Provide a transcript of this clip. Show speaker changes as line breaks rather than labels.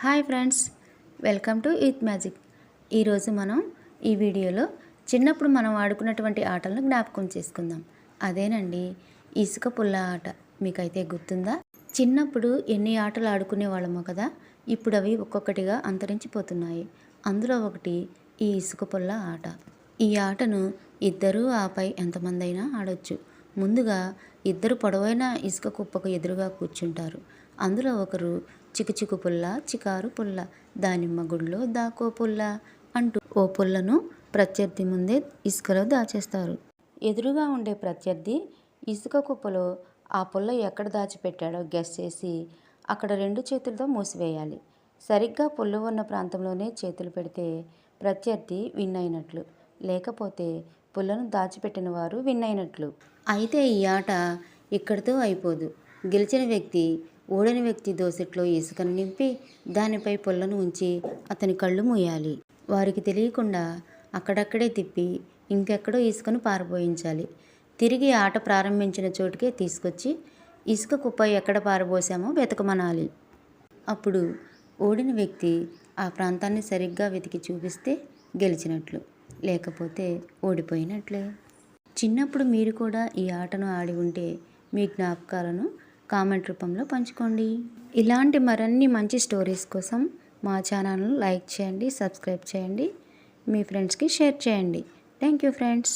Hi friends, welcome to eth magic. ఈరోజు మనం ఈ వీడియోలో చిన్నప్పుడు మనం ఆడుకున్నటువంటి ఆటలను జ్ఞాపకం చేసుకుందాం. అదేనండి ఇసుక పుల్ల ఆట. మీకైతే గుర్తుందా? చిన్నప్పుడు ఎన్ని ఆటలు ఆడుకునే వాళ్ళమో కదా. ఇప్పుడు అవి ఒక్కొక్కటిగా అంతరించిపోతున్నాయి. అందులో ఒకటి ఈ ఇసుక పుల్ల ఆట. ఈ ఆటను ఇద్దరు ఆపై ఎంతమంది అయినా ఆడొచ్చు. ముందుగా ఇద్దరు పొడవైన ఇసుక కుప్పకు ఎదురుగా కూర్చుంటారు. అందులో ఒకరు చికుచికు పుల్ల, చికారు పుల్ల, దానిమ్మ గుడిలో దాకో పుల్ల అంటూ ఓ పుల్లను ప్రత్యర్థి ముందే ఇసుకలో దాచేస్తారు. ఎదురుగా ఉండే ప్రత్యర్థి ఇసుక కుప్పలో ఆ పుల్ల ఎక్కడ దాచిపెట్టాడో గెస్ చేసి అక్కడ రెండు చేతులతో మూసివేయాలి. సరిగ్గా పుల్ల ఉన్న ప్రాంతంలోనే చేతులు పెడితే ప్రత్యర్థి విన్ అయినట్లు, లేకపోతే పుల్లను దాచిపెట్టిన వారు విన్ అయినట్లు. అయితే ఈ ఆట ఇక్కడితో అయిపోదు. గెలిచిన వ్యక్తి ఓడిన వ్యక్తి దోసెట్లో ఇసుకను నింపి దానిపై పుల్లను ఉంచి అతని కళ్ళు మూయాలి. వారికి తెలియకుండా అక్కడక్కడే తిప్పి ఇంకెక్కడో ఇసుకను పారబోయించాలి. తిరిగి ఆట ప్రారంభించిన చోటుకే తీసుకొచ్చి ఇసుక కుప్ప ఎక్కడ పారబోసామో వెతకమనాలి. అప్పుడు ఓడిన వ్యక్తి ఆ ప్రాంతాన్ని సరిగ్గా వెతికి చూపిస్తే గెలిచినట్లు, లేకపోతే ఓడిపోయినట్లే. చిన్నప్పుడు మీరు కూడా ఈ ఆటను ఆడి ఉంటే మీ జ్ఞాపకాలను కామెంట్ రూపంలో పంచుకోండి. ఇలాంటి మరిన్ని మంచి స్టోరీస్ కోసం మా ఛానల్ను లైక్ చేయండి, సబ్స్క్రైబ్ చేయండి, మీ ఫ్రెండ్స్కి షేర్ చేయండి. Thank you friends.